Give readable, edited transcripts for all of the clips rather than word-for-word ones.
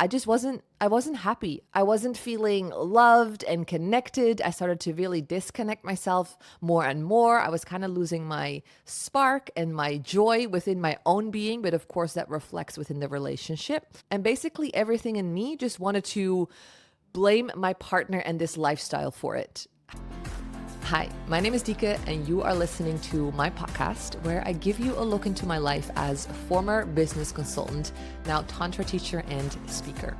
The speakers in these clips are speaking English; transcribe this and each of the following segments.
I wasn't happy. I wasn't feeling loved and connected. I started to really disconnect myself more and more. I was kind of losing my spark and my joy within my own being, but of course that reflects within the relationship. And basically everything in me just wanted to blame my partner and this lifestyle for it. Hi, my name is Dieke, and you are listening to my podcast where I give you a look into my life as a former business consultant, now Tantra teacher and speaker.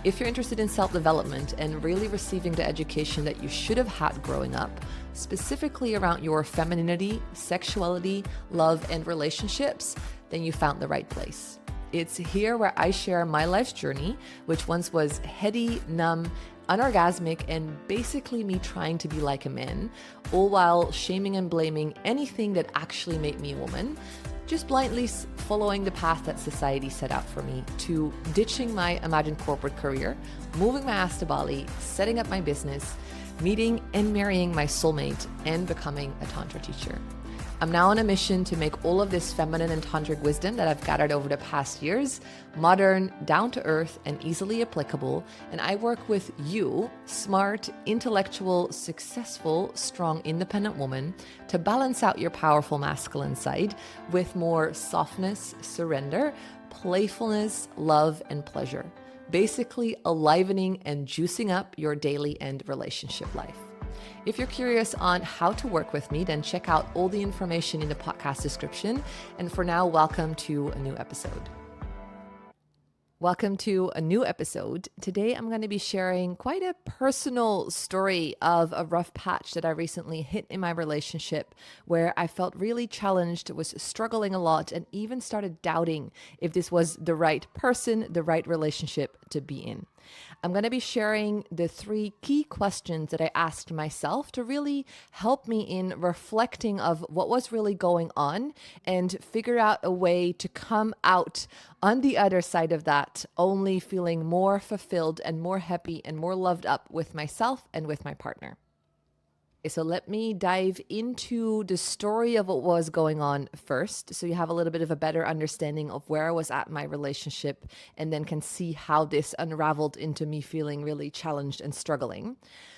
If you're interested in self-development and really receiving the education that you should have had growing up, specifically around your femininity, sexuality, love, and relationships, then you found the right place. It's here where I share my life's journey, which once was heady, numb, unorgasmic, and basically me trying to be like a man, all while shaming and blaming anything that actually made me a woman, just blindly following the path that society set out for me, to ditching my imagined corporate career, moving my ass to Bali, setting up my business, meeting and marrying my soulmate, and becoming a Tantra teacher. I'm now on a mission to make all of this feminine and tantric wisdom that I've gathered over the past years modern, down to earth, and easily applicable. And I work with you, smart, intellectual, successful, strong, independent woman, to balance out your powerful masculine side with more softness, surrender, playfulness, love, and pleasure. Basically, alivening and juicing up your daily and relationship life. If you're curious on how to work with me, then check out all the information in the podcast description. And for now, welcome to a new episode. Welcome to a new episode. Today, I'm going to be sharing quite a personal story of a rough patch that I recently hit in my relationship where I felt really challenged, was struggling a lot, and even started doubting if this was the right person, the right relationship to be in. I'm going to be sharing the 3 key questions that I asked myself to really help me in reflecting of what was really going on and figure out a way to come out on the other side of that, only feeling more fulfilled and more happy and more loved up with myself and with my partner. So let me dive into the story of what was going on first, so you have a little bit of a better understanding of where I was at in my relationship, and then can see how this unraveled into me feeling really challenged and struggling.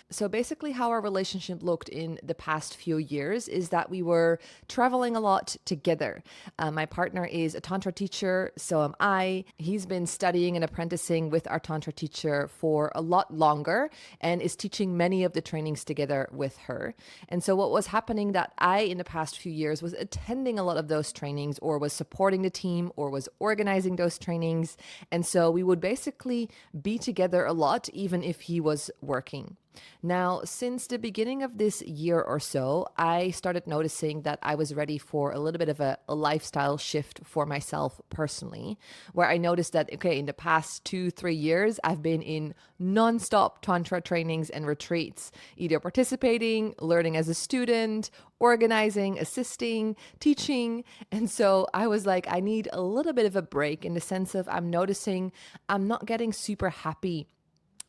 So basically how our relationship looked in the past few years is that we were traveling a lot together. My partner is a Tantra teacher, so am I. He's been studying and apprenticing with our Tantra teacher for a lot longer and is teaching many of the trainings together with her. And so what was happening that I, in the past few years, was attending a lot of those trainings or was supporting the team or was organizing those trainings. And so we would basically be together a lot, even if he was working. Now, since the beginning of this year or so, I started noticing that I was ready for a little bit of a lifestyle shift for myself personally, where I noticed that, okay, in the past 2-3 years, I've been in nonstop Tantra trainings and retreats, either participating, learning as a student, organizing, assisting, teaching. And so I was like, I need a little bit of a break in the sense of I'm noticing I'm not getting super happy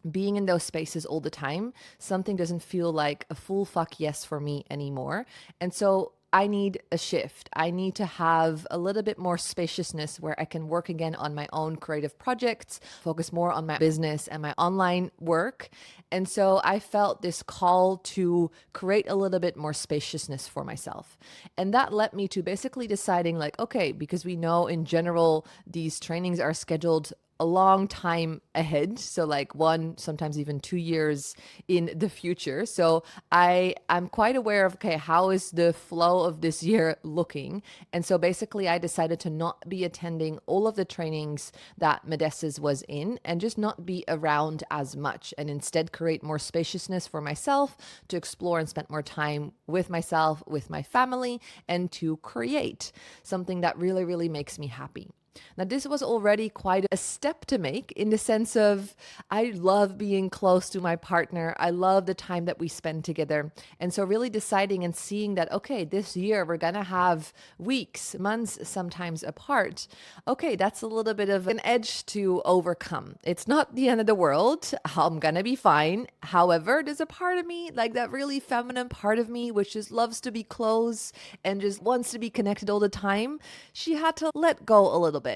being in those spaces all the time. Something doesn't feel like a full fuck yes for me anymore. And so I need a shift. I need to have a little bit more spaciousness where I can work again on my own creative projects, focus more on my business and my online work. And so I felt this call to create a little bit more spaciousness for myself. And that led me to basically deciding like, okay, because we know in general, these trainings are scheduled a long time ahead. So like 1, sometimes even 2 years in the future. So I'm quite aware of, okay, how is the flow of this year looking? And so basically I decided to not be attending all of the trainings that Modestas was in and just not be around as much, and instead create more spaciousness for myself to explore and spend more time with myself, with my family, and to create something that really, really makes me happy. Now, this was already quite a step to make in the sense of I love being close to my partner. I love the time that we spend together. And so really deciding and seeing that, okay, this year we're going to have weeks, months, sometimes apart. Okay, that's a little bit of an edge to overcome. It's not the end of the world. I'm going to be fine. However, there's a part of me, like that really feminine part of me, which just loves to be close and just wants to be connected all the time. She had to let go a little bit.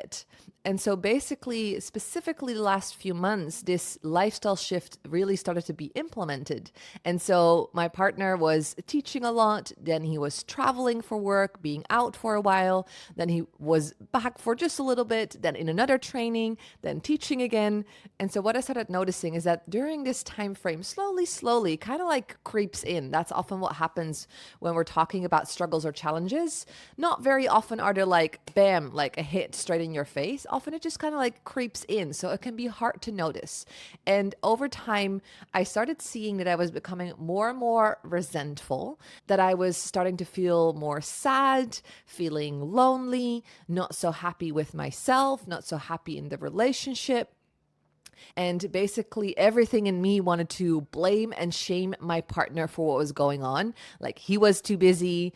And so basically, specifically the last few months, this lifestyle shift really started to be implemented. And so my partner was teaching a lot, then he was traveling for work, being out for a while, then he was back for just a little bit, then in another training, then teaching again. And so what I started noticing is that during this time frame, slowly, kind of like creeps in. That's often what happens when we're talking about struggles or challenges. Not very often are there like, bam, like a hit straight in your face. Often it just kind of like creeps in. So it can be hard to notice. And over time, I started seeing that I was becoming more and more resentful, that I was starting to feel more sad, feeling lonely, not so happy with myself, not so happy in the relationship. And basically, everything in me wanted to blame and shame my partner for what was going on. Like, he was too busy.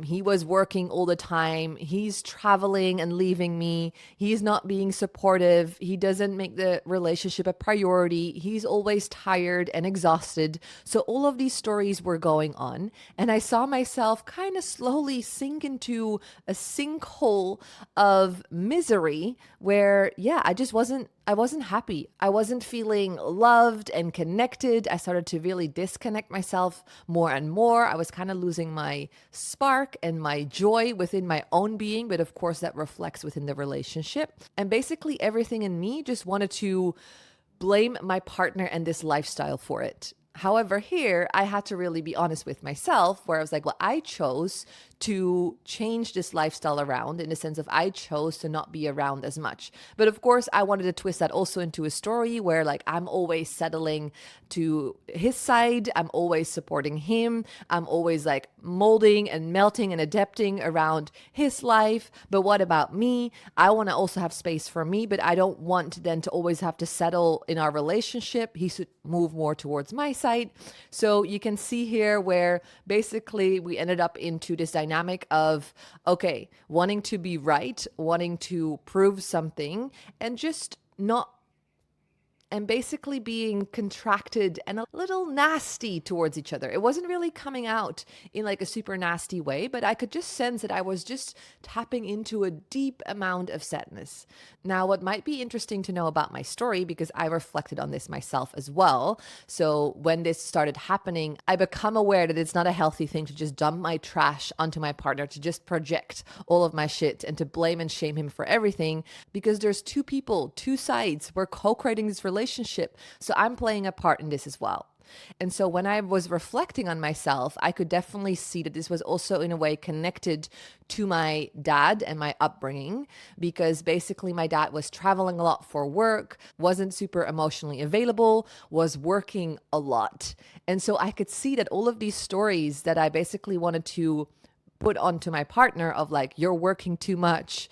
He was working all the time. He's traveling and leaving me. He's not being supportive. He doesn't make the relationship a priority. He's always tired and exhausted. So, all of these stories were going on. And I saw myself kind of slowly sink into a sinkhole of misery where, yeah, I wasn't happy. I wasn't feeling loved and connected. I started to really disconnect myself more and more. I was kind of losing my spark and my joy within my own being, but of course that reflects within the relationship. And basically everything in me just wanted to blame my partner and this lifestyle for it. However, here I had to really be honest with myself, where I was like, well, I chose to change this lifestyle around, in the sense of I chose to not be around as much. But of course, I wanted to twist that also into a story where like I'm always settling to his side, I'm always supporting him, I'm always like molding and melting and adapting around his life. But what about me? I want to also have space for me, but I don't want then to always have to settle in our relationship. He should move more towards my side. So you can see here where basically we ended up into this dynamic of, okay, wanting to be right, wanting to prove something, and just not and basically being contracted and a little nasty towards each other. It wasn't really coming out in like a super nasty way, but I could just sense that I was just tapping into a deep amount of sadness. Now, what might be interesting to know about my story, because I reflected on this myself as well. So when this started happening, I become aware that it's not a healthy thing to just dump my trash onto my partner, to just project all of my shit and to blame and shame him for everything, because there's two people, two sides. We're co-creating this relationship. So I'm playing a part in this as well. And so when I was reflecting on myself, I could definitely see that this was also in a way connected to my dad and my upbringing, because basically my dad was traveling a lot for work, wasn't super emotionally available, was working a lot. And so I could see that all of these stories that I basically wanted to put onto my partner of like, you're working too much,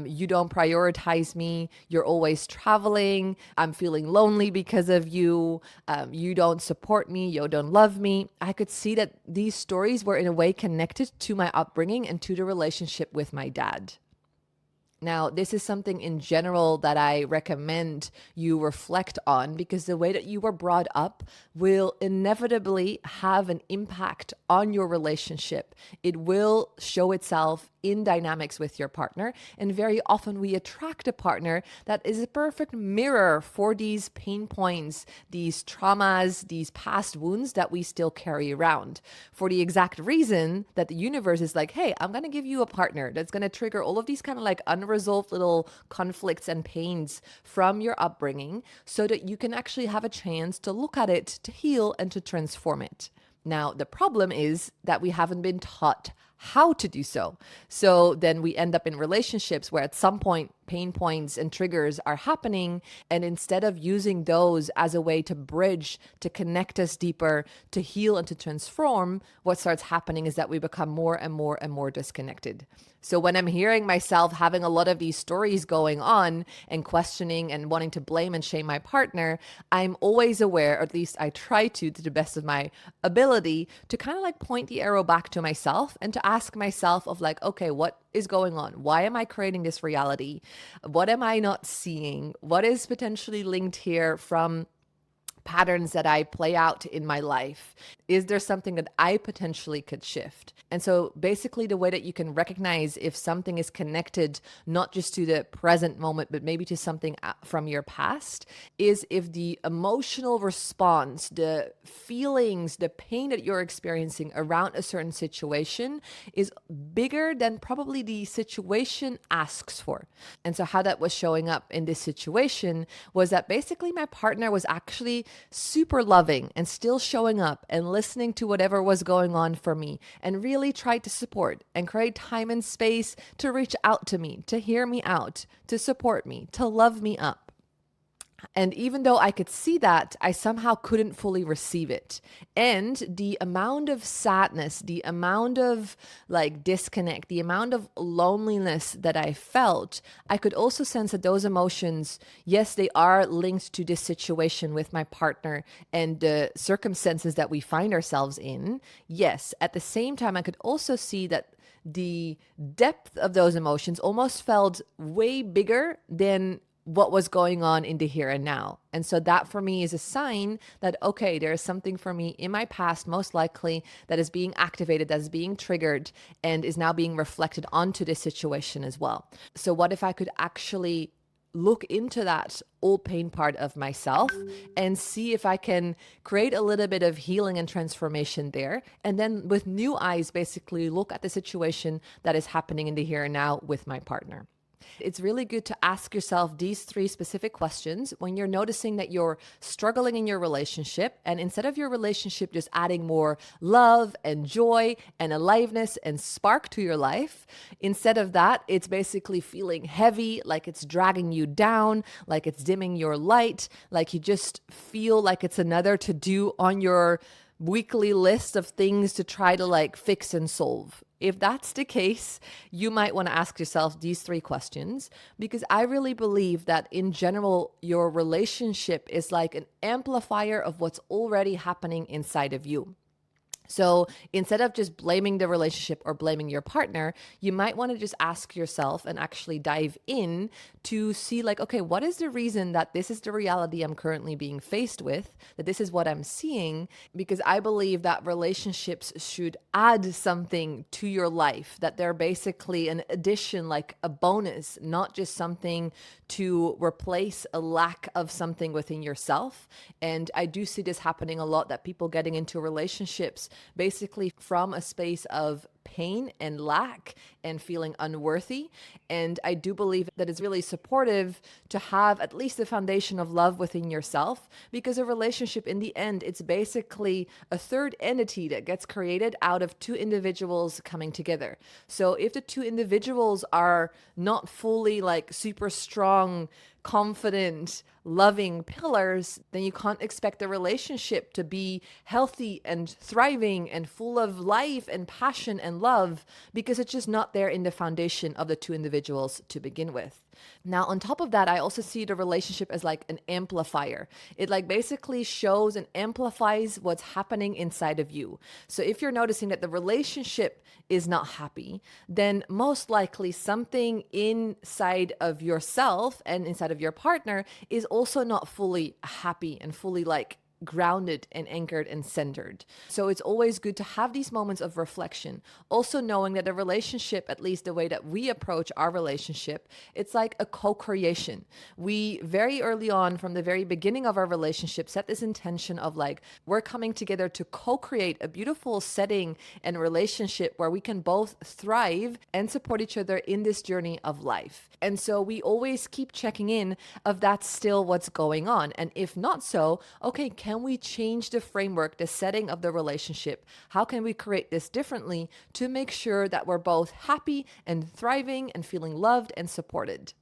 you don't prioritize me, you're always traveling, I'm feeling lonely because of you, you don't support me, you don't love me. I could see that these stories were in a way connected to my upbringing and to the relationship with my dad. Now, this is something in general that I recommend you reflect on, because the way that you were brought up will inevitably have an impact on your relationship. It will show itself in dynamics with your partner. And very often we attract a partner that is a perfect mirror for these pain points, these traumas, these past wounds that we still carry around, for the exact reason that the universe is like, hey, I'm going to give you a partner that's going to trigger all of these kind of like unresolved little conflicts and pains from your upbringing, so that you can actually have a chance to look at it, to heal, and to transform it. Now, the problem is that we haven't been taught how to do so. So then we end up in relationships where at some point pain points and triggers are happening. And instead of using those as a way to bridge, to connect us deeper, to heal and to transform, what starts happening is that we become more and more and more disconnected. So when I'm hearing myself having a lot of these stories going on and questioning and wanting to blame and shame my partner, I'm always aware, or at least I try to the best of my ability, to kind of like point the arrow back to myself and to ask myself of like, okay, what is going on? Why am I creating this reality? What am I not seeing? What is potentially linked here from patterns that I play out in my life? Is there something that I potentially could shift? And so basically the way that you can recognize if something is connected not just to the present moment, but maybe to something from your past, is if the emotional response, the feelings, the pain that you're experiencing around a certain situation is bigger than probably the situation asks for. And so how that was showing up in this situation was that basically my partner was actually super loving and still showing up and listening to whatever was going on for me, and really tried to support and create time and space to reach out to me, to hear me out, to support me, to love me up. And even though I could see that, I somehow couldn't fully receive it. And the amount of sadness, the amount of like disconnect, the amount of loneliness that I felt, I could also sense that those emotions, yes, they are linked to this situation with my partner and the circumstances that we find ourselves in. Yes, at the same time, I could also see that the depth of those emotions almost felt way bigger than what was going on in the here and now. And so that for me is a sign that, okay, there is something for me in my past, most likely, that is being activated, that is being triggered, and is now being reflected onto this situation as well. So what if I could actually look into that old pain part of myself and see if I can create a little bit of healing and transformation there. And then with new eyes, basically look at the situation that is happening in the here and now with my partner. It's really good to ask yourself these 3 specific questions when you're noticing that you're struggling in your relationship. And instead of your relationship just adding more love and joy and aliveness and spark to your life, instead of that, it's basically feeling heavy, like it's dragging you down, like it's dimming your light, like you just feel like it's another to do on your weekly list of things to try to like fix and solve. If that's the case, you might want to ask yourself these 3 questions, because I really believe that in general, your relationship is like an amplifier of what's already happening inside of you. So instead of just blaming the relationship or blaming your partner, you might want to just ask yourself and actually dive in to see like, okay, what is the reason that this is the reality I'm currently being faced with, that this is what I'm seeing? Because I believe that relationships should add something to your life, that they're basically an addition, like a bonus, not just something to replace a lack of something within yourself. And I do see this happening a lot, that people getting into relationships basically from a space of pain and lack and feeling unworthy. And I do believe that it's really supportive to have at least the foundation of love within yourself, because a relationship in the end, it's basically a third entity that gets created out of 2 individuals coming together. So if the 2 individuals are not fully like super strong, confident, loving pillars, then you can't expect the relationship to be healthy and thriving and full of life and passion and love, because it's just not there in the foundation of the 2 individuals to begin with. Now, on top of that, I also see the relationship as like an amplifier. It like basically shows and amplifies what's happening inside of you. So if you're noticing that the relationship is not happy, then most likely something inside of yourself and inside of your partner is also not fully happy and fully like grounded and anchored and centered. So it's always good to have these moments of reflection. Also knowing that a relationship, at least the way that we approach our relationship, it's like a co-creation. We very early on, from the very beginning of our relationship, set this intention of like, we're coming together to co-create a beautiful setting and relationship where we can both thrive and support each other in this journey of life. And so we always keep checking in of that's still what's going on. And if not so, okay, can we change the framework, the setting of the relationship? How can we create this differently to make sure that we're both happy and thriving and feeling loved and supported?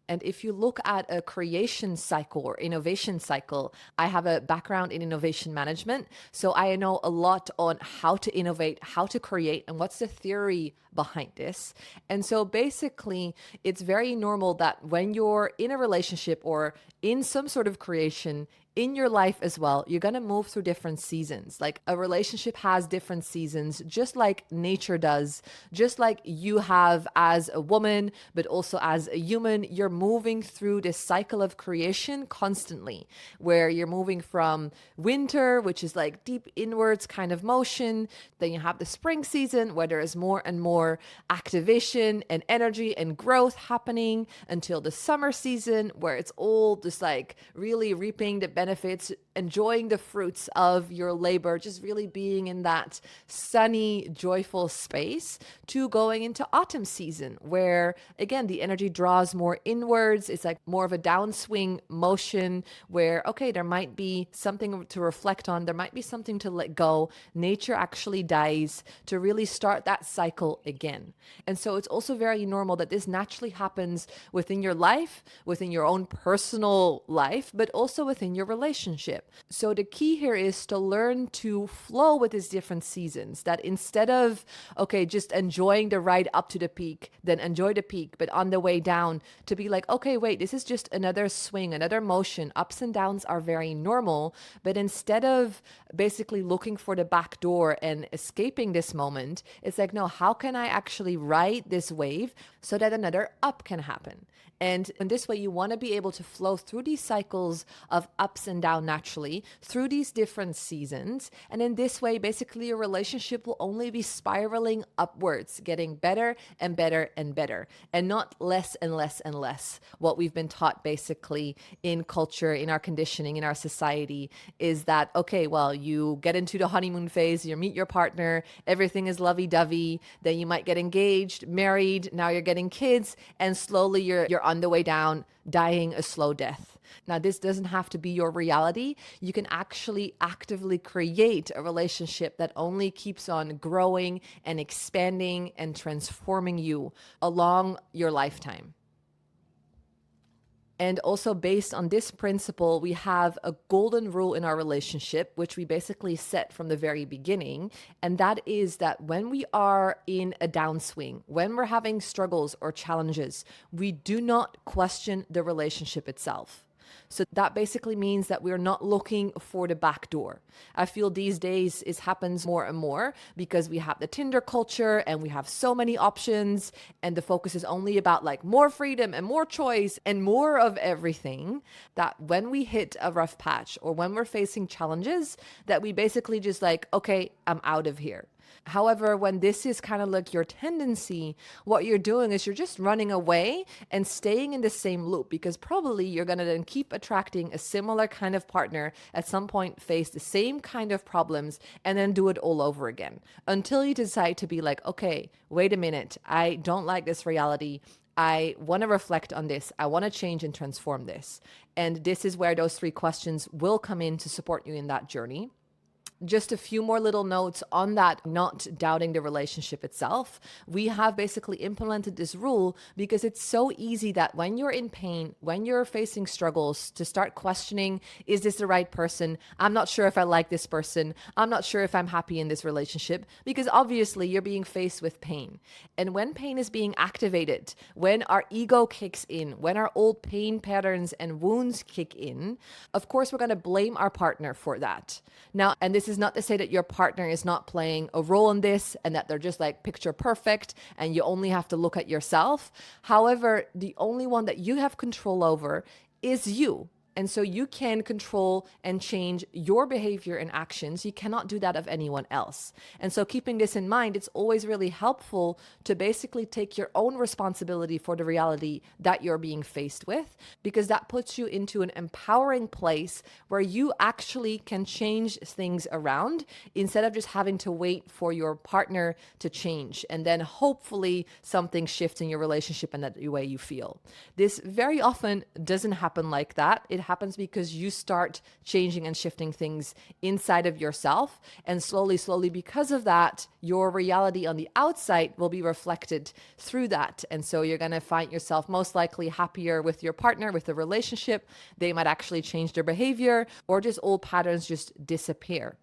And if you look at a creation cycle or innovation cycle, I have a background in innovation management. So I know a lot on how to innovate, how to create, and what's the theory behind this. And so basically, it's very normal that when you're in a relationship or in some sort of creation in your life as well, you're going to move through different seasons. Like a relationship has different seasons, just like nature does, just like you have as a woman, but also as a human, you're moving through this cycle of creation constantly, where you're moving from winter, which is like deep inwards kind of motion. Then you have the spring season where there is more and more activation and energy and growth happening, until the summer season where it's all just like really reaping the benefits, enjoying the fruits of your labor, just really being in that sunny, joyful space, to going into autumn season where again the energy draws more inwards. It's like more of a downswing motion where, okay, there might be something to reflect on, there might be something to let go. Nature actually dies to really start that cycle again. And so it's also very normal that this naturally happens within your life, within your own personal life, but also within your relationship. So the key here is to learn to flow with these different seasons, that instead of, okay, just enjoying the ride up to the peak, then enjoy the peak, but on the way down, to be like, okay, wait, this is just another swing, another motion. Ups and downs are very normal. But instead of basically looking for the back door and escaping this moment, it's like, no, how can I actually ride this wave so that another up can happen? And in this way, you want to be able to flow through these cycles of ups and down naturally through these different seasons. And in this way, basically, your relationship will only be spiraling upwards, getting better and better and better, and not less and less and less. What we've been taught basically in culture, in our conditioning, in our society is that, okay, well, you get into the honeymoon phase, you meet your partner, everything is lovey-dovey, then you might get engaged, married, now you're getting kids, and slowly you're on the way down, dying a slow death. Now, this doesn't have to be your reality. You can actually actively create a relationship that only keeps on growing and expanding and transforming you along your lifetime. And also based on this principle, we have a golden rule in our relationship, which we basically set from the very beginning. And that is that when we are in a downswing, when we're having struggles or challenges, we do not question the relationship itself. So that basically means that we're not looking for the back door. I feel these days it happens more and more because we have the Tinder culture and we have so many options, and the focus is only about like more freedom and more choice and more of everything, that when we hit a rough patch or when we're facing challenges, that we basically just like, okay, I'm out of here. However, when this is kind of like your tendency, what you're doing is you're just running away and staying in the same loop, because probably you're going to then keep attracting a similar kind of partner, at some point face the same kind of problems, and then do it all over again until you decide to be like, okay, wait a minute, I don't like this reality. I want to reflect on this. I want to change and transform this. And this is where those 3 questions will come in to support you in that journey. Just a few more little notes on that, not doubting the relationship itself. We have basically implemented this rule because it's so easy that when you're in pain, when you're facing struggles, to start questioning, is this the right person? I'm not sure if I like this person. I'm not sure if I'm happy in this relationship, because obviously you're being faced with pain. And when pain is being activated, when our ego kicks in, when our old pain patterns and wounds kick in, of course, we're going to blame our partner for that. Now, and this is not to say that your partner is not playing a role in this and that they're just like picture perfect and you only have to look at yourself. However, the only one that you have control over is you. And so you can control and change your behavior and actions. You cannot do that of anyone else. And so keeping this in mind, it's always really helpful to basically take your own responsibility for the reality that you're being faced with, because that puts you into an empowering place where you actually can change things around instead of just having to wait for your partner to change. And then hopefully something shifts in your relationship and that way you feel. This very often doesn't happen like that. It happens because you start changing and shifting things inside of yourself. And slowly, because of that, your reality on the outside will be reflected through that. And so you're going to find yourself most likely happier with your partner, with the relationship. They might actually change their behavior, or just old patterns just disappear.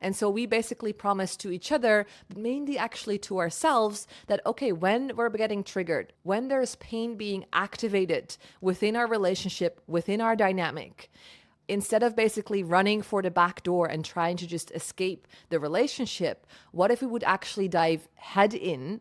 And so we basically promise to each other, but mainly actually to ourselves, that, okay, when we're getting triggered, when there's pain being activated within our relationship, within our dynamic, instead of basically running for the back door and trying to just escape the relationship, what if we would actually dive head in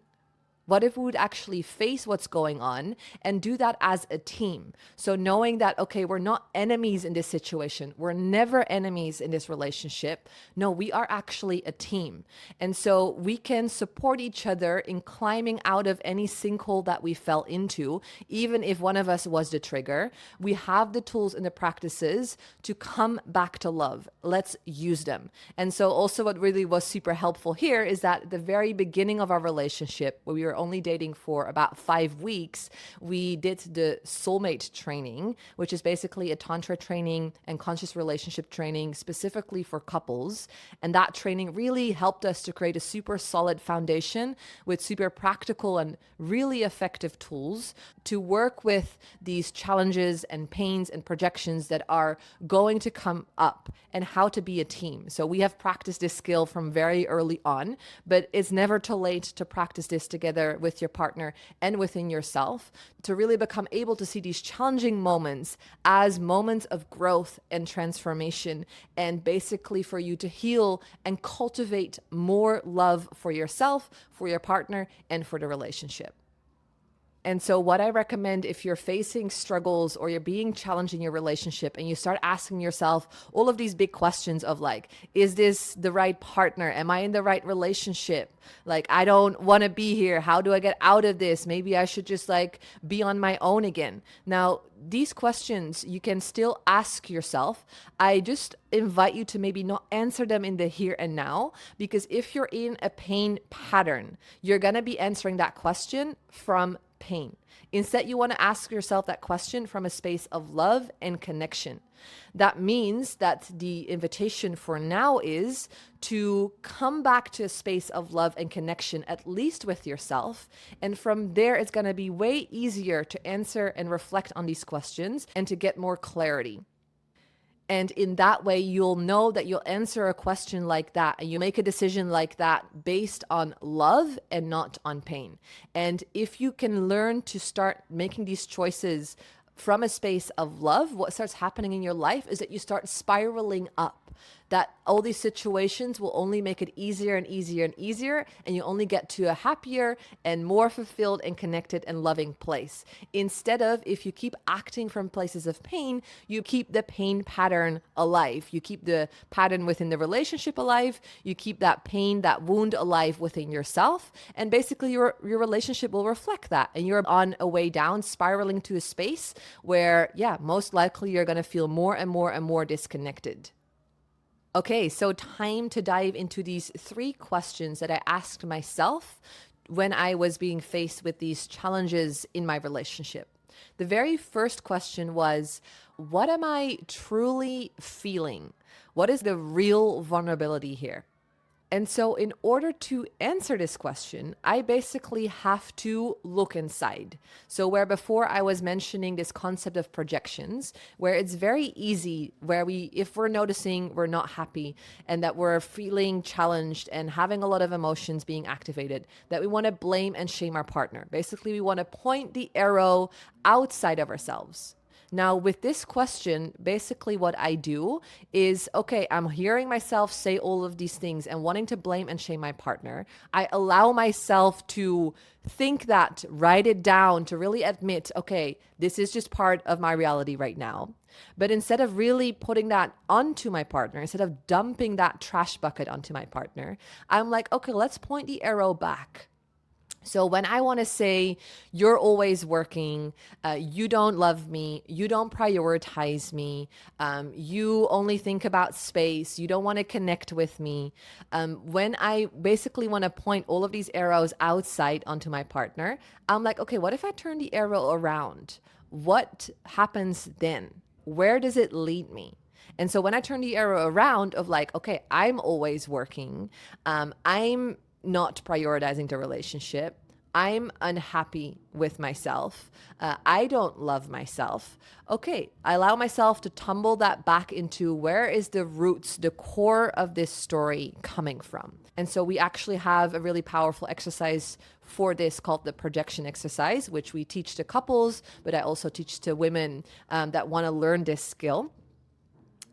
What if we would actually face what's going on and do that as a team? So knowing that, okay, we're not enemies in this situation. We're never enemies in this relationship. No, we are actually a team. And so we can support each other in climbing out of any sinkhole that we fell into, even if one of us was the trigger. We have the tools and the practices to come back to love. Let's use them. And so also what really was super helpful here is that at the very beginning of our relationship, where we were only dating for about 5 weeks, we did the soulmate training, which is basically a Tantra training and conscious relationship training specifically for couples. And that training really helped us to create a super solid foundation with super practical and really effective tools to work with these challenges and pains and projections that are going to come up and how to be a team. So we have practiced this skill from very early on, but it's never too late to practice this together with your partner and within yourself to really become able to see these challenging moments as moments of growth and transformation, and basically for you to heal and cultivate more love for yourself, for your partner, and for the relationship. And so, what I recommend if you're facing struggles or you're being challenged in your relationship and you start asking yourself all of these big questions of like, is this the right partner? Am I in the right relationship? Like, I don't want to be here. How do I get out of this? Maybe I should just like be on my own again. Now, these questions you can still ask yourself. I just invite you to maybe not answer them in the here and now, because if you're in a pain pattern, you're going to be answering that question from pain. Instead, you want to ask yourself that question from a space of love and connection. That means that the invitation for now is to come back to a space of love and connection, at least with yourself. And from there, it's going to be way easier to answer and reflect on these questions and to get more clarity. And in that way, you'll know that you'll answer a question like that and you make a decision like that based on love and not on pain. And if you can learn to start making these choices from a space of love, what starts happening in your life is that you start spiraling up. That all these situations will only make it easier and easier and easier, and you only get to a happier and more fulfilled and connected and loving place. Instead of, if you keep acting from places of pain, you keep the pain pattern alive. You keep the pattern within the relationship alive. You keep that pain, that wound alive within yourself. And basically your relationship will reflect that. And you're on a way down, spiraling to a space where, yeah, most likely you're going to feel more and more and more disconnected. Okay, so time to dive into these 3 questions that I asked myself when I was being faced with these challenges in my relationship. The very first question was, what am I truly feeling? What is the real vulnerability here? And so in order to answer this question, I basically have to look inside. So where before I was mentioning this concept of projections, where it's very easy, where if we're noticing we're not happy and that we're feeling challenged and having a lot of emotions being activated, that we want to blame and shame our partner. Basically, we want to point the arrow outside of ourselves. Now, with this question, basically what I do is, okay, I'm hearing myself say all of these things and wanting to blame and shame my partner. I allow myself to think that, write it down, to really admit, okay, this is just part of my reality right now. But instead of really putting that onto my partner, instead of dumping that trash bucket onto my partner, I'm like, okay, let's point the arrow back. So when I want to say, you're always working, you don't love me, you don't prioritize me, you only think about space, you don't want to connect with me. When I basically want to point all of these arrows outside onto my partner, I'm like, okay, what if I turn the arrow around? What happens then? Where does it lead me? And so when I turn the arrow around of like, okay, I'm always working, I'm not prioritizing the relationship, I'm unhappy with myself, I don't love myself. Okay, I allow myself to tumble that back into where is the roots, the core of this story coming from. And so we actually have a really powerful exercise for this called the projection exercise, which we teach to couples, but I also teach to women that want to learn this skill.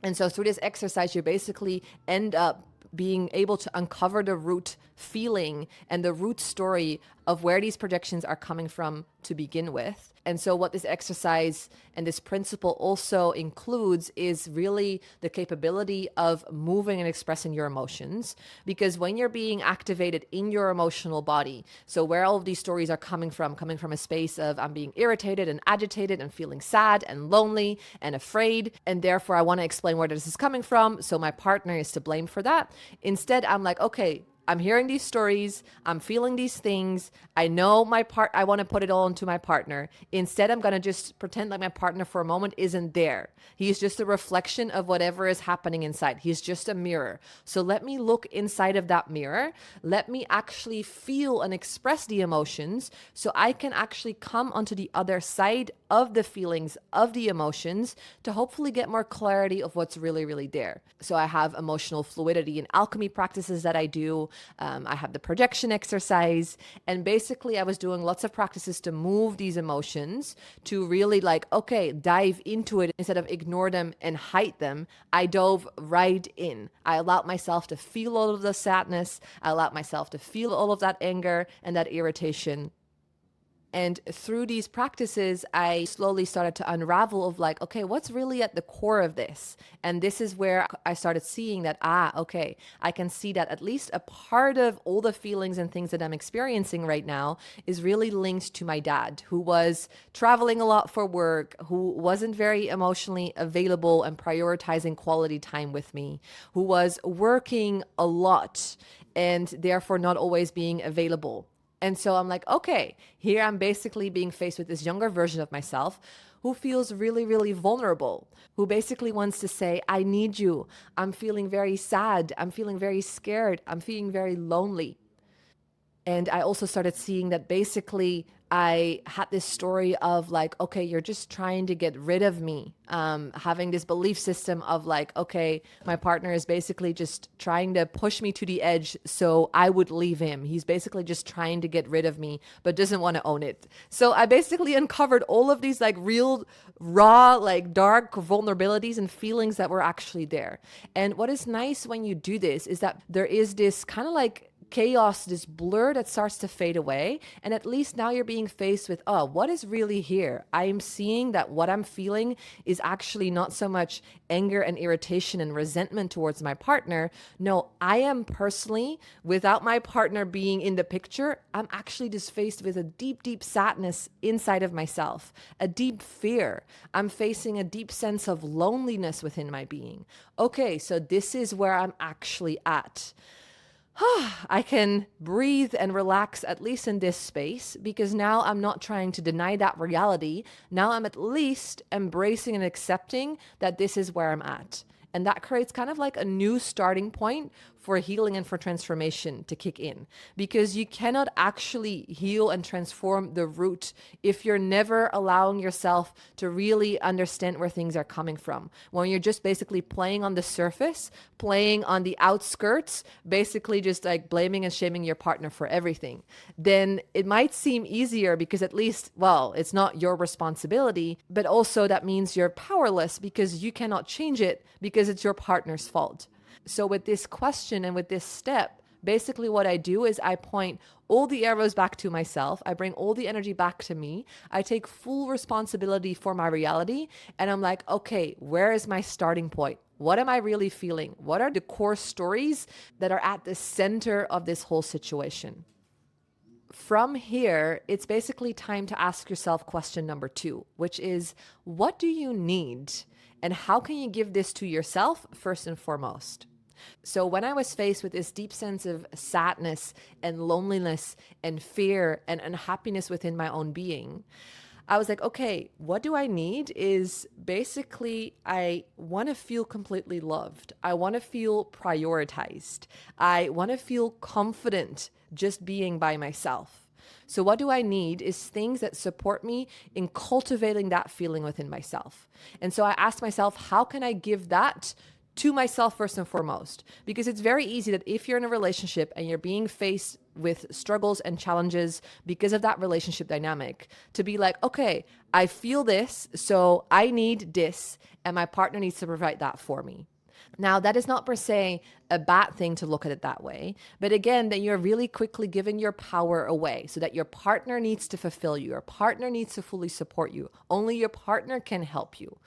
And so through this exercise, you basically end up being able to uncover the root feeling and the root story of where these projections are coming from to begin with. And so what this exercise and this principle also includes is really the capability of moving and expressing your emotions. Because when you're being activated in your emotional body, so where all of these stories are coming from a space of I'm being irritated and agitated and feeling sad and lonely and afraid, and therefore I want to explain where this is coming from, so my partner is to blame for that. Instead, I'm like, okay, I'm hearing these stories. I'm feeling these things. I know I want to put it all into my partner. Instead, I'm going to just pretend like my partner for a moment isn't there. He's just a reflection of whatever is happening inside. He's just a mirror. So let me look inside of that mirror. Let me actually feel and express the emotions so I can actually come onto the other side of the feelings, of the emotions, to hopefully get more clarity of what's really, really there. So I have emotional fluidity and alchemy practices that I do. I have the projection exercise. And basically, I was doing lots of practices to move these emotions, to really dive into it instead of ignore them and hide them. I dove right in. I allowed myself to feel all of the sadness. I allowed myself to feel all of that anger and that irritation. And through these practices, I slowly started to unravel of okay, what's really at the core of this? And this is where I started seeing that, okay, I can see that at least a part of all the feelings and things that I'm experiencing right now is really linked to my dad, who was traveling a lot for work, who wasn't very emotionally available and prioritizing quality time with me, who was working a lot and therefore not always being available. And so I'm like, okay, here I'm basically being faced with this younger version of myself who feels really, really vulnerable, who basically wants to say, I need you. I'm feeling very sad. I'm feeling very scared. I'm feeling very lonely. And I also started seeing that basically I had this story of okay, you're just trying to get rid of me. Having this belief system of okay, my partner is basically just trying to push me to the edge so I would leave him. He's basically just trying to get rid of me, but doesn't want to own it. So I basically uncovered all of these real, raw, dark vulnerabilities and feelings that were actually there. And what is nice when you do this is that there is this kind of chaos, this blur that starts to fade away. And at least now you're being faced with, what is really here? I'm seeing that what I'm feeling is actually not so much anger and irritation and resentment towards my partner. No, I am personally, without my partner being in the picture, I'm actually just faced with a deep, deep sadness inside of myself, a deep fear. I'm facing a deep sense of loneliness within my being. Okay, so this is where I'm actually at. I can breathe and relax, at least in this space, because now I'm not trying to deny that reality. Now I'm at least embracing and accepting that this is where I'm at. And that creates kind of a new starting point for healing and for transformation to kick in, because you cannot actually heal and transform the root if you're never allowing yourself to really understand where things are coming from. When you're just basically playing on the surface, playing on the outskirts, basically just blaming and shaming your partner for everything, then it might seem easier because at least, well, it's not your responsibility, but also that means you're powerless because you cannot change it because it's your partner's fault. So with this question and with this step, basically what I do is I point all the arrows back to myself. I bring all the energy back to me. I take full responsibility for my reality. And I'm like, okay, where is my starting point? What am I really feeling? What are the core stories that are at the center of this whole situation? From here, it's basically time to ask yourself question number 2, which is, what do you need? And how can you give this to yourself first and foremost? So when I was faced with this deep sense of sadness and loneliness and fear and unhappiness within my own being, I was like, okay, what do I need is basically I want to feel completely loved. I want to feel prioritized. I want to feel confident just being by myself. So what do I need is things that support me in cultivating that feeling within myself. And so I asked myself, how can I give that to myself first and foremost? Because it's very easy that if you're in a relationship and you're being faced with struggles and challenges because of that relationship dynamic, to be like, okay, I feel this, so I need this, and my partner needs to provide that for me. Now, that is not per se a bad thing to look at it that way, but again, that you're really quickly giving your power away so that your partner needs to fulfill you, your partner needs to fully support you. Only your partner can help you.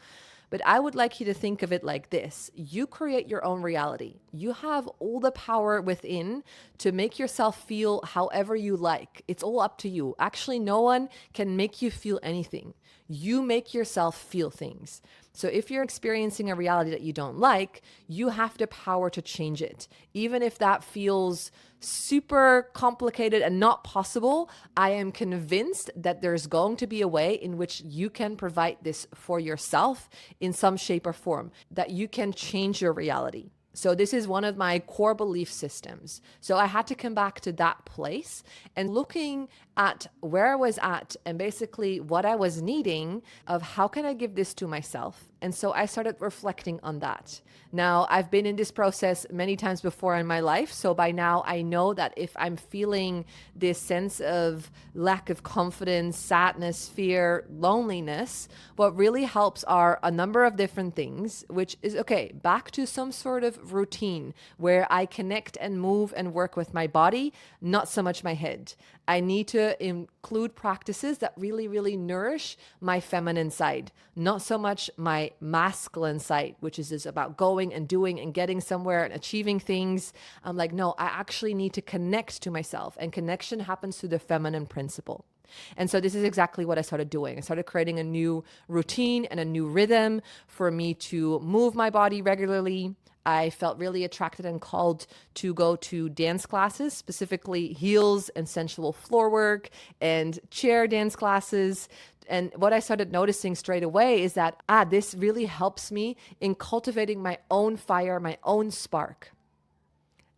But I would like you to think of it like this. You create your own reality. You have all the power within to make yourself feel however you like. It's all up to you. Actually, no one can make you feel anything. You make yourself feel things. So if you're experiencing a reality that you don't like, you have the power to change it. Even if that feels super complicated and not possible, I am convinced that there's going to be a way in which you can provide this for yourself in some shape or form, that you can change your reality. So this is one of my core belief systems. So I had to come back to that place and looking at where I was at and basically what I was needing of how can I give this to myself. And so I started reflecting on that. Now, I've been in this process many times before in my life. So by now I know that if I'm feeling this sense of lack of confidence, sadness, fear, loneliness, what really helps are a number of different things, which is, okay, back to some sort of routine where I connect and move and work with my body, not so much my head. I need to include practices that really, really nourish my feminine side, not so much my masculine side, which is just about going and doing and getting somewhere and achieving things. I'm like, no, I actually need to connect to myself, and connection happens through the feminine principle. And so this is exactly what I started doing. I started creating a new routine and a new rhythm for me to move my body regularly. I felt really attracted and called to go to dance classes, specifically heels and sensual floor work and chair dance classes. And what I started noticing straight away is that, this really helps me in cultivating my own fire, my own spark.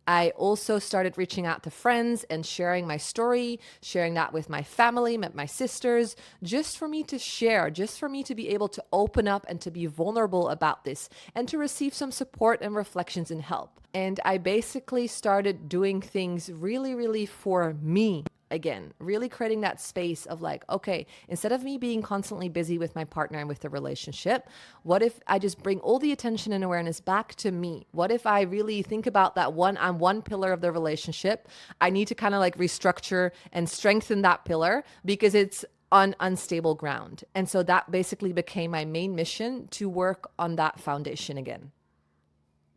I also started reaching out to friends and sharing my story, sharing that with my family, met my sisters, just for me to share, just for me to be able to open up and to be vulnerable about this and to receive some support and reflections and help. And I basically started doing things really, really for me. Again, really creating that space of like, okay, instead of me being constantly busy with my partner and with the relationship, what if I just bring all the attention and awareness back to me? What if I really think about that I'm one pillar of the relationship? I need to kind of like restructure and strengthen that pillar because it's on unstable ground. And so that basically became my main mission, to work on that foundation again.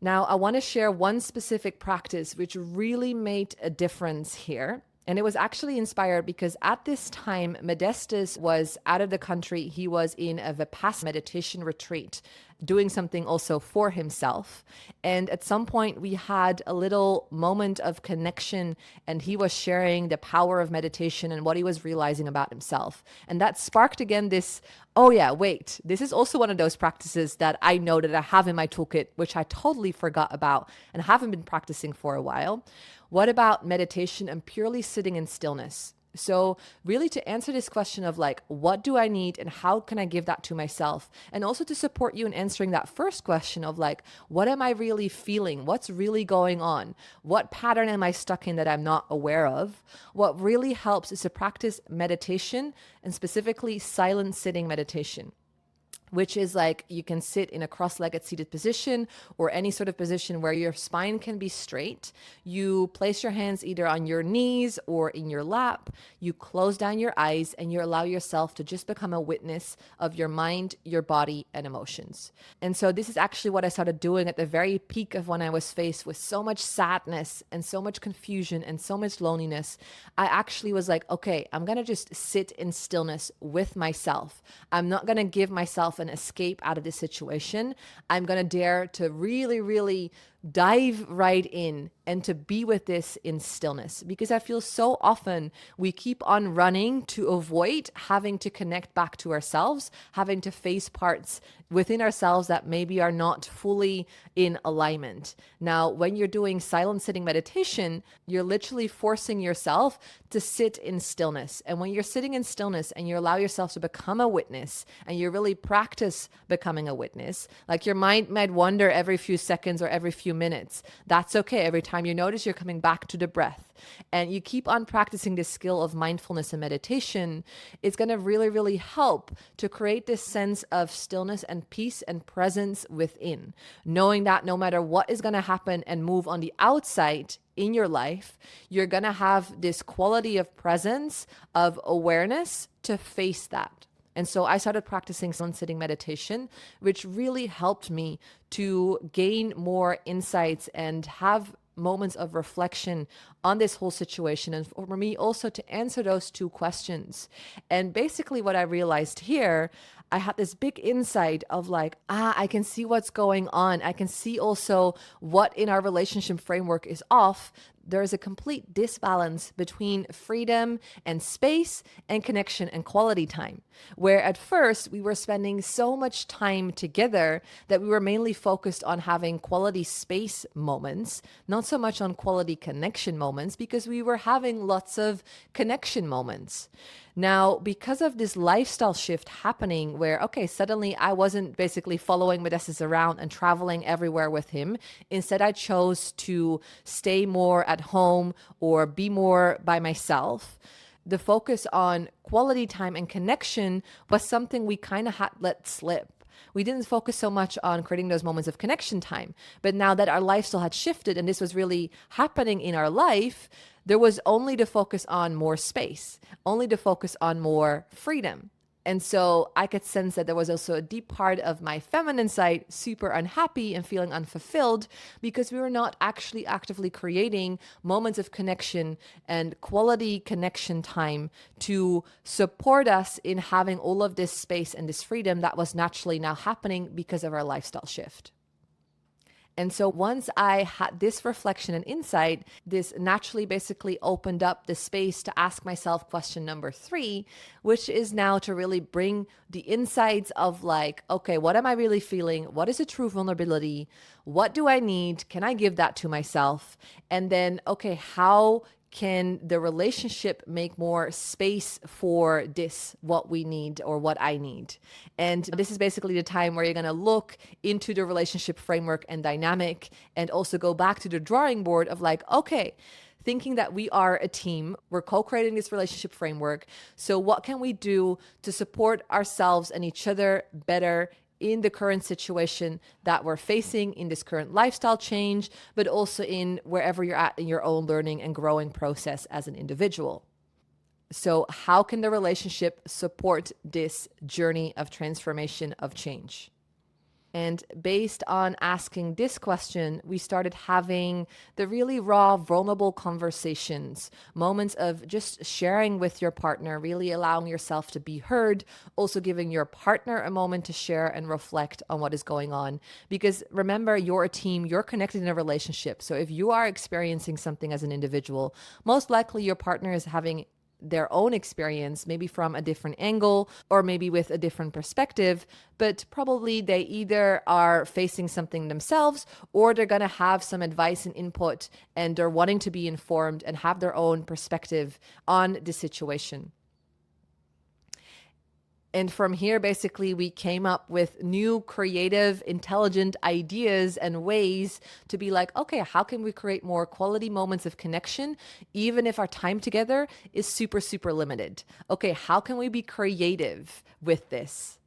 Now, I want to share one specific practice which really made a difference here. And it was actually inspired because at this time, Modestus was out of the country. He was in a Vipassana meditation retreat, doing something also for himself. And at some point, we had a little moment of connection, and he was sharing the power of meditation and what he was realizing about himself. And that sparked again this, oh yeah, wait, this is also one of those practices that I know that I have in my toolkit, which I totally forgot about and haven't been practicing for a while. What about meditation and purely sitting in stillness? So really to answer this question of like, what do I need and how can I give that to myself? And also to support you in answering that first question of like, what am I really feeling? What's really going on? What pattern am I stuck in that I'm not aware of? What really helps is to practice meditation, and specifically silent sitting meditation, which is like you can sit in a cross-legged seated position or any sort of position where your spine can be straight. You place your hands either on your knees or in your lap. You close down your eyes and you allow yourself to just become a witness of your mind, your body, and emotions. And so this is actually what I started doing at the very peak of when I was faced with so much sadness and so much confusion and so much loneliness. I actually was like, okay, I'm going to just sit in stillness with myself. I'm not going to give myself an escape out of this situation. I'm going to dare to really, really dive right in and to be with this in stillness, because I feel so often we keep on running to avoid having to connect back to ourselves, having to face parts within ourselves that maybe are not fully in alignment. Now, when you're doing silent sitting meditation, you're literally forcing yourself to sit in stillness. And when you're sitting in stillness and you allow yourself to become a witness and you really practice becoming a witness, like your mind might wander every few seconds or every few few minutes. That's okay. Every time you notice, you're coming back to the breath and you keep on practicing this skill of mindfulness and meditation, it's going to really, really help to create this sense of stillness and peace and presence within, knowing that no matter what is going to happen and move on the outside in your life, you're going to have this quality of presence, of awareness to face that. And so I started practicing sun-sitting meditation, which really helped me to gain more insights and have moments of reflection on this whole situation. And for me also to answer those two questions. And basically what I realized here, I had this big insight of like, I can see what's going on. I can see also what in our relationship framework is off. There's a complete disbalance between freedom and space and connection and quality time, where at first we were spending so much time together that we were mainly focused on having quality space moments, not so much on quality connection moments, because we were having lots of connection moments. Now, because of this lifestyle shift happening where, okay, suddenly I wasn't basically following Modestus around and traveling everywhere with him. Instead, I chose to stay more at home or be more by myself. The focus on quality time and connection was something we kind of had let slip. We didn't focus so much on creating those moments of connection time. But now that our lifestyle had shifted and this was really happening in our life, there was only to focus on more space, only to focus on more freedom. And so I could sense that there was also a deep part of my feminine side super unhappy and feeling unfulfilled because we were not actually actively creating moments of connection and quality connection time to support us in having all of this space and this freedom that was naturally now happening because of our lifestyle shift. And so once I had this reflection and insight, this naturally basically opened up the space to ask myself question number 3, which is now to really bring the insights of like, okay, what am I really feeling? What is a true vulnerability? What do I need? Can I give that to myself? And then, okay, how can the relationship make more space for this, what we need or what I need? And this is basically the time where you're going to look into the relationship framework and dynamic and also go back to the drawing board of like, okay, thinking that we are a team, we're co-creating this relationship framework. So what can we do to support ourselves and each other better in the current situation that we're facing, in this current lifestyle change, but also in wherever you're at in your own learning and growing process as an individual. So how can the relationship support this journey of transformation, of change? And based on asking this question, we started having the really raw, vulnerable conversations, moments of just sharing with your partner, really allowing yourself to be heard, also giving your partner a moment to share and reflect on what is going on. Because remember, you're a team, you're connected in a relationship. So if you are experiencing something as an individual, most likely your partner is having their own experience, maybe from a different angle or maybe with a different perspective, but probably they either are facing something themselves or they're going to have some advice and input and they're wanting to be informed and have their own perspective on the situation. And from here, basically, we came up with new creative, intelligent ideas and ways to be like, okay, how can we create more quality moments of connection, even if our time together is super, super limited? Okay, how can we be creative with this?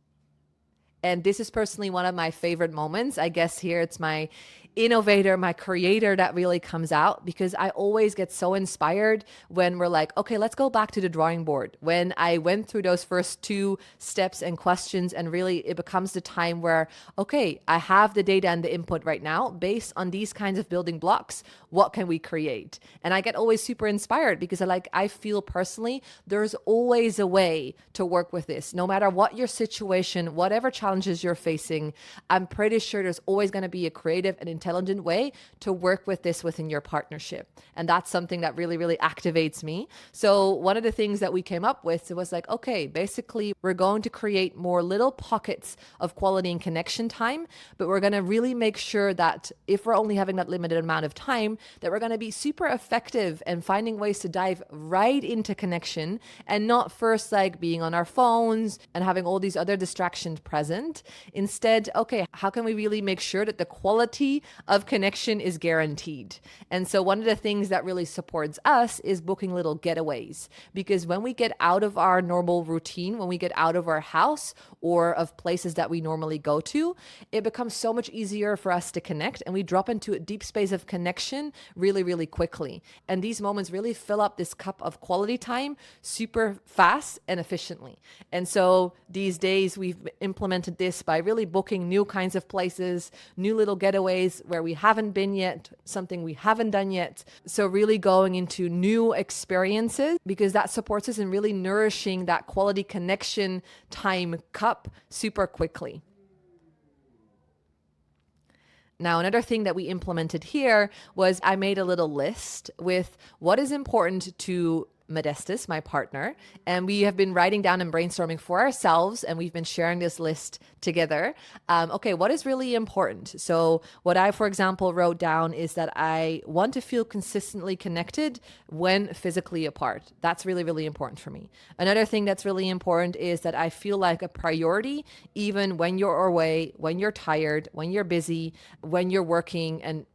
And this is personally one of my favorite moments. I guess here it's my innovator, my creator that really comes out, because I always get so inspired when we're like, okay, let's go back to the drawing board. When I went through those first 2 steps and questions, and really it becomes the time where, okay, I have the data and the input right now based on these kinds of building blocks. What can we create? And I get always super inspired because I feel personally, there's always a way to work with this. No matter what your situation, whatever challenges you're facing, I'm pretty sure there's always going to be a creative and intelligent way to work with this within your partnership. And that's something that really, really activates me. So one of the things that we came up with was like, okay, basically we're going to create more little pockets of quality and connection time, but we're going to really make sure that if we're only having that limited amount of time, that we're going to be super effective and finding ways to dive right into connection and not first like being on our phones and having all these other distractions present. Instead, okay, how can we really make sure that the quality of connection is guaranteed. And so one of the things that really supports us is booking little getaways, because when we get out of our normal routine, when we get out of our house or of places that we normally go to, it becomes so much easier for us to connect, and we drop into a deep space of connection really, really quickly. And these moments really fill up this cup of quality time super fast and efficiently. And so these days we've implemented this by really booking new kinds of places, new little getaways where we haven't been yet, something we haven't done yet. So really going into new experiences, because that supports us in really nourishing that quality connection time cup super quickly. Now, another thing that we implemented here was I made a little list with what is important to Modestus, my partner, and we have been writing down and brainstorming for ourselves, and we've been sharing this list together. Okay, what is really important? So what I, for example, wrote down is that I want to feel consistently connected when physically apart. That's really, really important for me. Another thing that's really important is that I feel like a priority, even when you're away, when you're tired, when you're busy, when you're working, and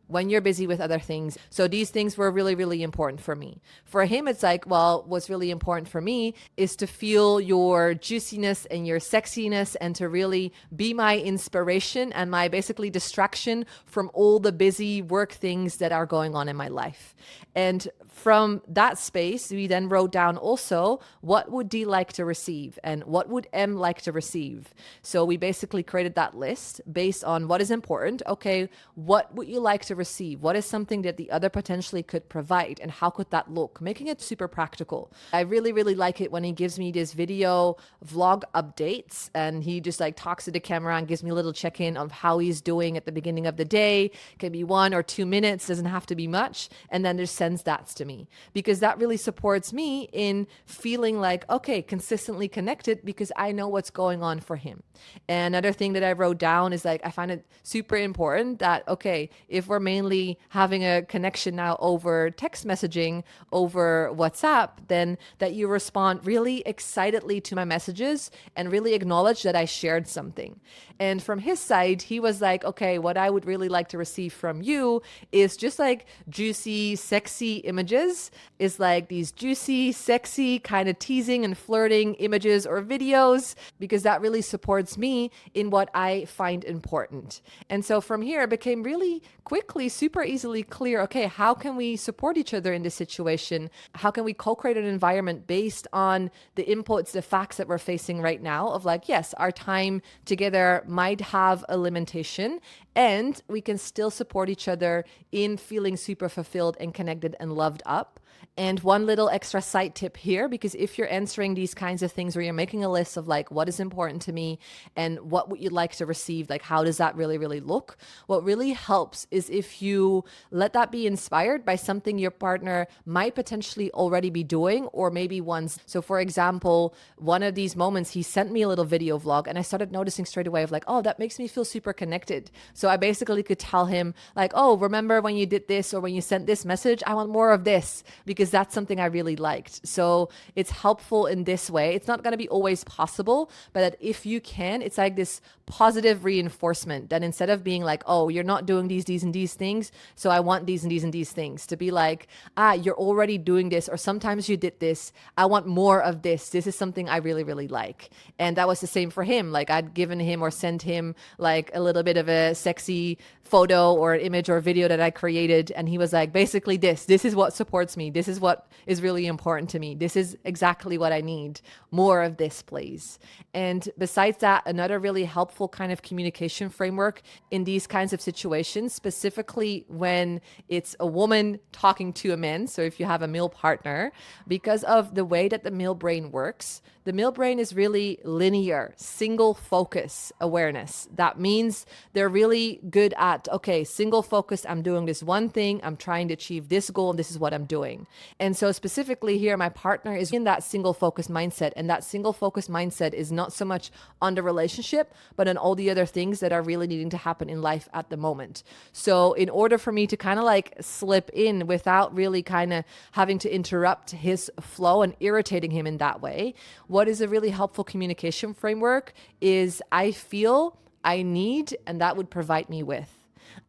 when you're busy with other things. So these things were really, really important for me. For him, it's like, well, what's really important for me is to feel your juiciness and your sexiness, and to really be my inspiration and my basically distraction from all the busy work things that are going on in my life. And from that space, we then wrote down also, what would D like to receive and what would M like to receive? So we basically created that list based on what is important. Okay, what would you like to receive? What is something that the other potentially could provide, and how could that look? Making it super practical. I really, really like it when he gives me this video vlog updates, and he just like talks to the camera and gives me a little check-in of how he's doing at the beginning of the day. It can be 1 or 2 minutes, doesn't have to be much, and then just sends that to me, because that really supports me in feeling like, okay, consistently connected, because I know what's going on for him. And another thing that I wrote down is like, I find it super important that, okay, if we're mainly having a connection now over text messaging, over WhatsApp, then that you respond really excitedly to my messages and really acknowledge that I shared something. And from his side, he was like, okay, what I would really like to receive from you is just like juicy, sexy images, is like these juicy, sexy, kind of teasing and flirting images or videos, because that really supports me in what I find important. And so from here, it became really quickly, super easily clear, okay, how can we support each other in this situation? How can we co-create an environment based on the inputs, the facts that we're facing right now of like, yes, our time together might have a limitation, and we can still support each other in feeling super fulfilled and connected and loved up. And one little extra side tip here, because if you're answering these kinds of things where you're making a list of like, what is important to me and what would you like to receive, like how does that really, really look? What really helps is if you let that be inspired by something your partner might potentially already be doing, or maybe once. So for example, one of these moments, he sent me a little video vlog, and I started noticing straight away of like, oh, that makes me feel super connected. So I basically could tell him like, oh, remember when you did this, or when you sent this message, I want more of this, because that's something I really liked. So it's helpful in this way. It's not going to be always possible, but that if you can, it's like this positive reinforcement that instead of being like, oh, you're not doing these and these things, so I want these and these and these things, to be like, you're already doing this, or sometimes you did this, I want more of this. This is something I really, really like. And that was the same for him. Like I'd given him or sent him like a little bit of a sexy photo or an image or video that I created. And he was like, basically this is what supports me. This is what is really important to me. This is exactly what I need. More of this, please. And besides that, another really helpful kind of communication framework in these kinds of situations, specifically when it's a woman talking to a man. So if you have a male partner, because of the way that the male brain works, the male brain is really linear, single focus awareness. That means they're really good at, okay, single focus, I'm doing this one thing, I'm trying to achieve this goal, and this is what I'm doing. And so specifically here, my partner is in that single focus mindset, and that single focus mindset is not so much on the relationship, but on all the other things that are really needing to happen in life at the moment. So in order for me to kind of like slip in without really kind of having to interrupt his flow and irritating him in that way, what is a really helpful communication framework is I feel, I need, and that would provide me with.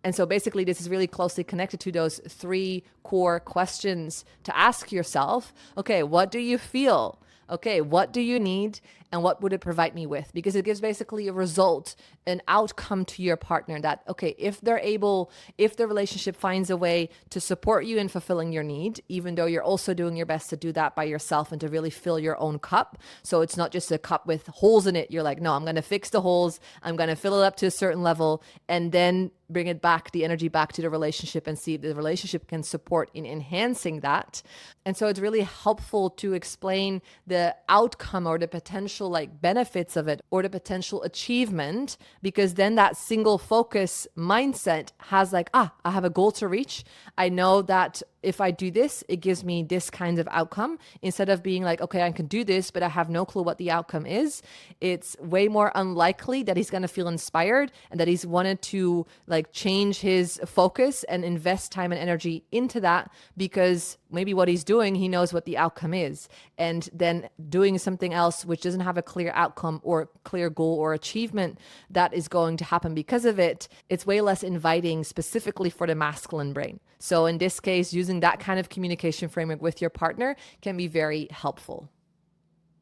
And so basically, this is really closely connected to those three core questions to ask yourself. Okay, what do you feel? Okay, what do you need? And what would it provide me with? Because it gives basically a result, an outcome to your partner that, okay, if the relationship finds a way to support you in fulfilling your need, even though you're also doing your best to do that by yourself and to really fill your own cup. So it's not just a cup with holes in it. You're like, no, I'm going to fix the holes. I'm going to fill it up to a certain level and then bring it back, the energy back to the relationship and see if the relationship can support in enhancing that. And so it's really helpful to explain the outcome or the potential like benefits of it or the potential achievement, because then that single focus mindset has like, I have a goal to reach. I know that if I do this, it gives me this kind of outcome, instead of being like, okay, I can do this, but I have no clue what the outcome is. It's way more unlikely that he's going to feel inspired and that he's wanted to like change his focus and invest time and energy into that, because maybe what he's doing, he knows what the outcome is. And then doing something else which doesn't have a clear outcome or clear goal or achievement that is going to happen because of it, it's way less inviting specifically for the masculine brain. So in this case, using that kind of communication framework with your partner can be very helpful.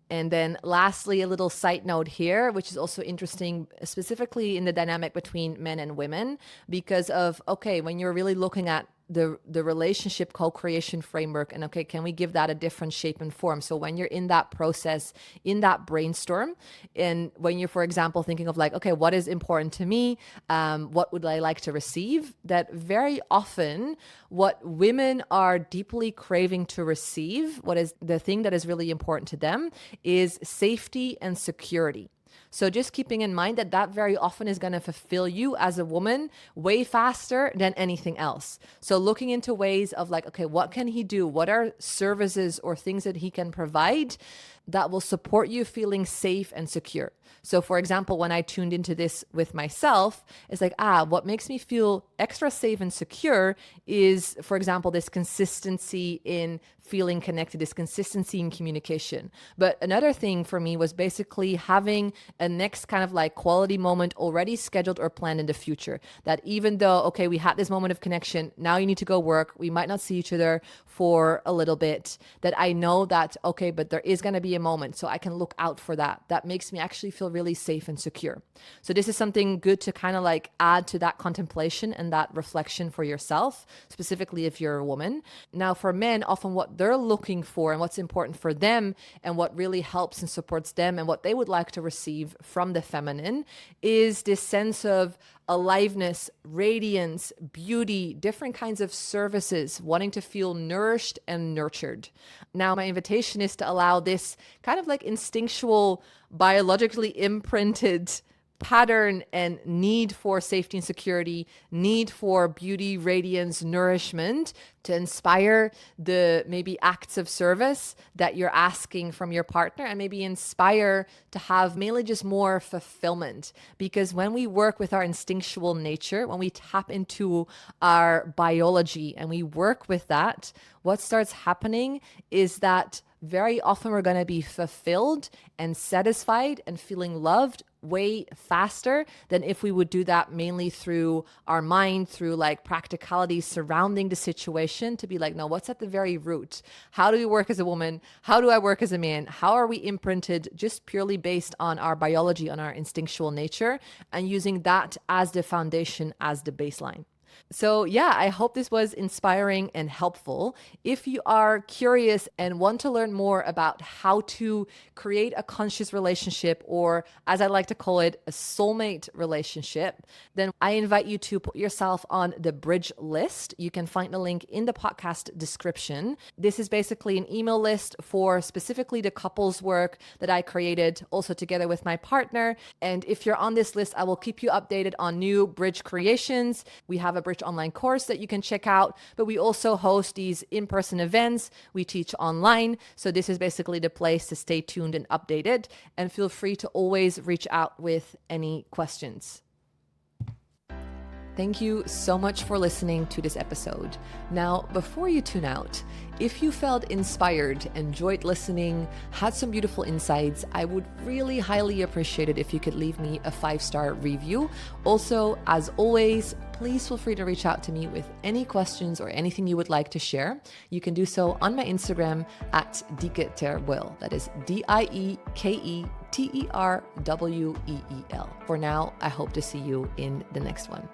And then lastly, a little side note here, which is also interesting, specifically in the dynamic between men and women, because of, okay, when you're really looking at the relationship co-creation framework, and okay, can we give that a different shape and form? So when you're in that process, in that brainstorm, and when you're, for example, thinking of like, okay, what is important to me? What would I like to receive? That very often what women are deeply craving to receive, what is the thing that is really important to them, is safety and security. So just keeping in mind that that very often is going to fulfill you as a woman way faster than anything else. So looking into ways of like, okay, what can he do? What are services or things that he can provide that will support you feeling safe and secure? So for example, when I tuned into this with myself, it's like, what makes me feel extra safe and secure is, for example, this consistency in feeling connected, this consistency in communication. But another thing for me was basically having a next kind of like quality moment already scheduled or planned in the future. That even though, okay, we had this moment of connection, now you need to go work, we might not see each other for a little bit, that I know that, okay, but there is going to be a moment, so I can look out for that. That makes me actually feel really safe and secure. So this is something good to kind of like add to that contemplation and that reflection for yourself, specifically if you're a woman. Now for men, often what they're looking for and what's important for them and what really helps and supports them and what they would like to receive from the feminine is this sense of aliveness, radiance, beauty, different kinds of services, wanting to feel nourished and nurtured. Now, my invitation is to allow this kind of like instinctual, biologically imprinted pattern and need for safety and security, need for beauty, radiance, nourishment to inspire the maybe acts of service that you're asking from your partner, and maybe inspire to have mainly just more fulfillment. Because when we work with our instinctual nature, when we tap into our biology and we work with that, what starts happening is that very often we're going to be fulfilled and satisfied and feeling loved way faster than if we would do that mainly through our mind, through like practicalities surrounding the situation, to be like, no, what's at the very root? How do we work as a woman? How do I work as a man? How are we imprinted just purely based on our biology, on our instinctual nature, and using that as the foundation, as the baseline. So yeah, I hope this was inspiring and helpful. If you are curious and want to learn more about how to create a conscious relationship, or as I like to call it, a soulmate relationship, then I invite you to put yourself on the bridge list. You can find the link in the podcast description. This is basically an email list for specifically the couples work that I created also together with my partner. And if you're on this list, I will keep you updated on new bridge creations. We have a bridge online course that you can check out, but we also host these in-person events. We teach online. So this is basically the place to stay tuned and updated, and feel free to always reach out with any questions. Thank you so much for listening to this episode. Now, before you tune out, if you felt inspired, enjoyed listening, had some beautiful insights, I would really highly appreciate it if you could leave me a 5-star review. Also, as always, please feel free to reach out to me with any questions or anything you would like to share. You can do so on my Instagram at Dieke Terwil. That is DiekeTerweel. For now, I hope to see you in the next one.